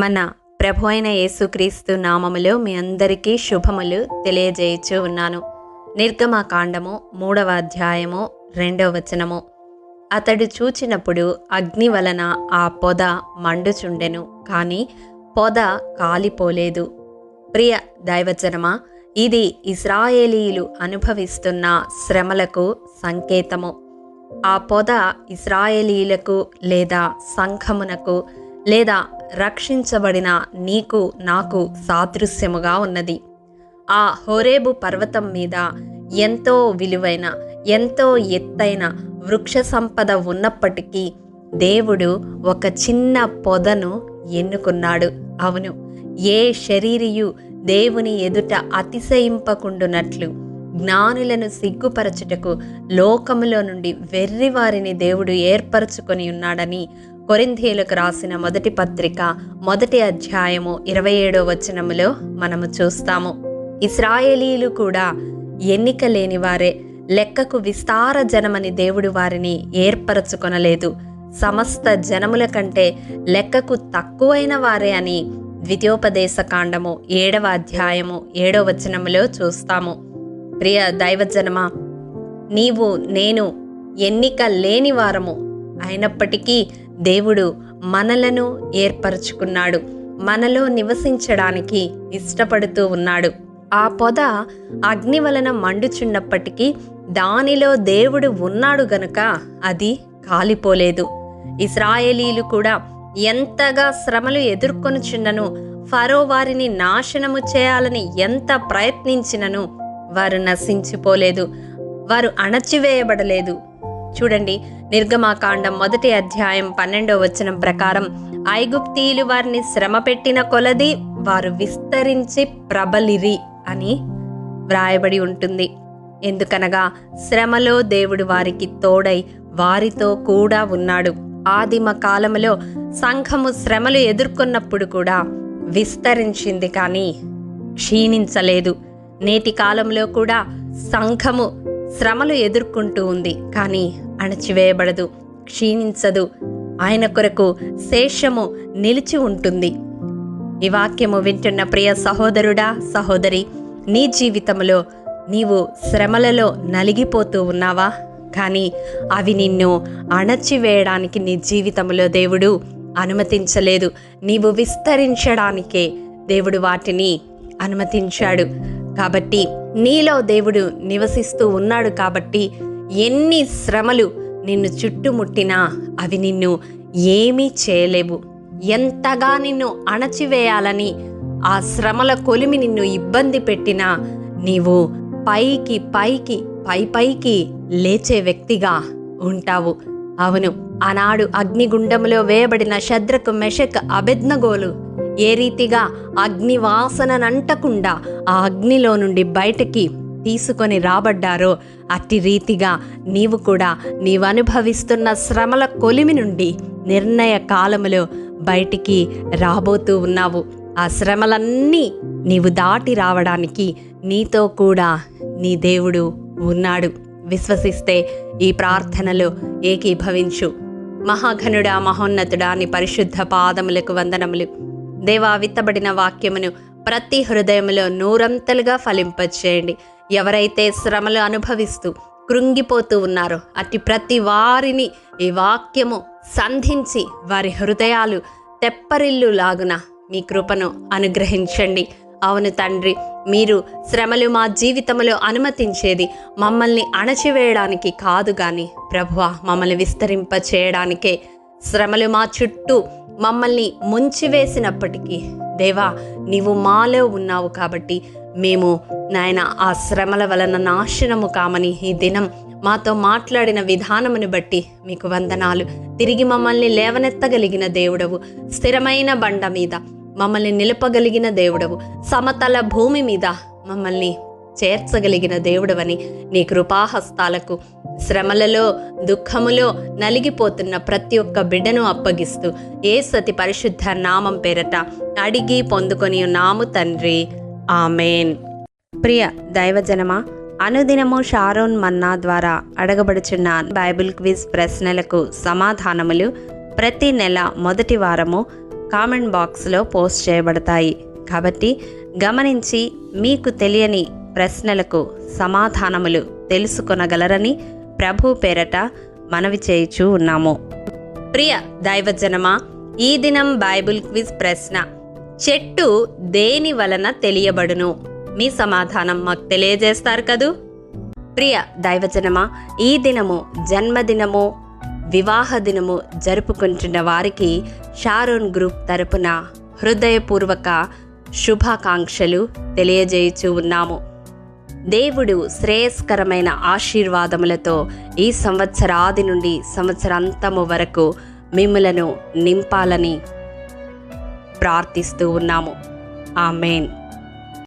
మన ప్రభు అయిన యేసుక్రీస్తు నామములో మీ అందరికీ శుభములు తెలియజేయచ్చు ఉన్నాను. నిర్గమకాండము 3వ అధ్యాయము 2వ వచనము. అతడు చూచినప్పుడు అగ్ని వలన ఆ పొద మండుచుండెను, కానీ పొద కాలిపోలేదు. ప్రియ దైవజనమా, ఇది ఇశ్రాయేలీయులు అనుభవిస్తున్న శ్రమలకు సంకేతము. ఆ పొద ఇశ్రాయేలీయులకు లేదా సంఘమునకు లేదా రక్షించబడిన నీకు నాకు సాదృశ్యముగా ఉన్నది. ఆ హోరేబు పర్వతం మీద ఎంతో విలువైన, ఎంతో ఎత్తైన వృక్ష సంపద ఉన్నప్పటికీ దేవుడు ఒక చిన్న పొదను ఎన్నుకున్నాడు. అవును, ఏ శరీరియు దేవుని ఎదుట అతిశయింపకుండునట్లు జ్ఞానులను సిగ్గుపరచుటకు లోకములో నుండి వెర్రివారిని దేవుడు ఏర్పరచుకొని ఉన్నాడని కొరింథీయులకు రాసిన మొదటి పత్రిక 1వ అధ్యాయము 27వ వచనములో మనము చూస్తాము. ఇశ్రాయేలీయులు కూడా ఎన్నిక లేని వారే, లెక్కకు విస్తార జనమని దేవుడు వారిని ఏర్పరచుకొనలేదు. సమస్త జనముల కంటే లెక్కకు తక్కువైన వారే అని ద్వితీయోపదేశకాండము 7వ అధ్యాయము 7వ వచనములో చూస్తాము. ప్రియ దైవజనమా, నీవు నేను ఎన్నిక లేని వారము అయినప్పటికీ దేవుడు మనలను ఏర్పరచుకున్నాడు, మనలో నివసించడానికి ఇష్టపడుతూ ఉన్నాడు. ఆ పొద అగ్ని వలన మండుచున్నప్పటికీ దానిలో దేవుడు ఉన్నాడు గనుక అది కాలిపోలేదు. ఇశ్రాయేలీయులు కూడా ఎంతగా శ్రమలు ఎదుర్కొనుచున్నను, ఫరో వారిని నాశనము చేయాలని ఎంత ప్రయత్నించినను వారు నశించిపోలేదు, వారు అణచివేయబడలేదు. చూడండి, నిర్గమకాండం 1వ అధ్యాయం 12వ వచనం ప్రకారం ఐగుప్తీయులు వారిని శ్రమ పెట్టిన కొలది వారు విస్తరించి ప్రబలిరి అని వ్రాయబడి ఉంటుంది. ఎందుకనగా శ్రమలో దేవుడు వారికి తోడై వారితో కూడా ఉన్నాడు. ఆదిమ కాలములో సంఘము శ్రమలు ఎదుర్కొన్నప్పుడు కూడా విస్తరించింది, కానీ క్షీణించలేదు. నేటి కాలంలో కూడా సంఘము శ్రమలు ఎదుర్కొంటూ ఉంది, కానీ అణచివేయబడదు, క్షీణించదు. ఆయన కొరకు శేషము నిలిచి ఉంటుంది. ఈ వాక్యము వింటున్న ప్రియ సహోదరుడా, సహోదరి, నీ జీవితంలో నీవు శ్రమలలో నలిగిపోతూ ఉన్నావా? కానీ అవి నిన్ను అణచివేయడానికి నీ జీవితంలో దేవుడు అనుమతించలేదు. నీవు విస్తరించడానికే దేవుడు వాటిని అనుమతించాడు. కాబట్టి నీలో దేవుడు నివసిస్తూ ఉన్నాడు. కాబట్టి ఎన్ని శ్రమలు నిన్ను చుట్టుముట్టినా అవి నిన్ను ఏమీ చేయలేవు. ఎంతగా నిన్ను అణచివేయాలని ఆ శ్రమల కొలిమి నిన్ను ఇబ్బంది పెట్టినా నీవు పైకి పైకి పైకి లేచే వ్యక్తిగా ఉంటావు. అవును, ఆనాడు అగ్నిగుండములో వేయబడిన షద్రకు, మెషక్, అబేద్నెగోలు ఏ రీతిగా అగ్ని వాసనంటకుండా ఆ అగ్నిలో నుండి బయటకి తీసుకొని రాబడ్డారో అట్టి రీతిగా నీవు కూడా నీవు అనుభవిస్తున్న శ్రమల కొలిమి నుండి నిర్ణయ కాలములో బయటికి రాబోతూ ఉన్నావు. ఆ శ్రమలన్నీ నీవు దాటి రావడానికి నీతో కూడా నీ దేవుడు ఉన్నాడు. విశ్వసిస్తే ఈ ప్రార్థనలో ఏకీభవించు. మహాఘనుడా, మహోన్నతుడా, నీ పరిశుద్ధ పాదములకు వందనములు. దేవా, విత్తబడిన వాక్యమును ప్రతి హృదయములో నూరంతలుగా ఫలింపచేయండి. ఎవరైతే శ్రమలు అనుభవిస్తూ కృంగిపోతూ ఉన్నారో అట్టి ప్రతి వారిని ఈ వాక్యము సంధించి వారి హృదయాలు తెప్పరిల్లు లాగున మీ కృపను అనుగ్రహించండి. అవును తండ్రి, మీరు శ్రమలు మా జీవితంలో అనుమతించేది మమ్మల్ని అణచివేయడానికి కాదు, గాని ప్రభువా, మమ్మల్ని విస్తరింప చేయడానికే. శ్రమలు మా చుట్టూ మమ్మల్ని ముంచివేసినప్పటికీ దేవా, నీవు మాలో ఉన్నావు కాబట్టి మేము నాయన ఆ శ్రమల వలన నాశనము కామని ఈ దినం మాతో మాట్లాడిన విధానమును బట్టి మీకు వందనాలు. తిరిగి మమ్మల్ని లేవనెత్తగలిగిన దేవుడవు, స్థిరమైన బండ మీద మమ్మల్ని నిలపగలిగిన దేవుడవు, సమతల భూమి మీద మమ్మల్ని చేర్చగలిగిన దేవుడవని నీ కృపాహస్తాలకు శ్రమలలో, దుఃఖములో నలిగిపోతున్న ప్రతి ఒక్క బిడ్డను అప్పగిస్తూ యేసు పరిశుద్ధ నామం పేరట అడిగి పొందుకొని ఉన్నాము తండ్రి, ఆమేన్. ప్రియ దైవజనమా, అనుదినము షారోన్ మన్నా ద్వారా అడగబడుచున్న బైబిల్ క్విజ్ ప్రశ్నలకు సమాధానములు ప్రతి నెల మొదటి వారము కామెంట్ బాక్స్లో పోస్ట్ చేయబడతాయి. కాబట్టి గమనించి మీకు తెలియని ప్రశ్నలకు సమాధానములు తెలుసుకొనగలరని ప్రభు పేరట మనవి చేయుచూ ఉన్నాము. ప్రియ దైవజనమా, ఈ దినం బైబిల్ క్విజ్ ప్రశ్న: చెట్టు దేని వలన తెలియబడును? మీ సమాధానం మాకు తెలియజేస్తారు కదూ. ప్రియ దైవజనమా, ఈ దినము జన్మదినము, వివాహ దినము జరుపుకుంటున్న వారికి షారోన్ గ్రూప్ తరపున హృదయపూర్వక శుభాకాంక్షలు తెలియజేయుచూ ఉన్నాము. దేవుడు శ్రేయస్కరమైన ఆశీర్వాదములతో ఈ సంవత్సరాది నుండి సంవత్సరాంతము వరకు మిమ్ములను నింపాలని ప్రార్థిస్తూ ఉన్నాము. ఆమేన్.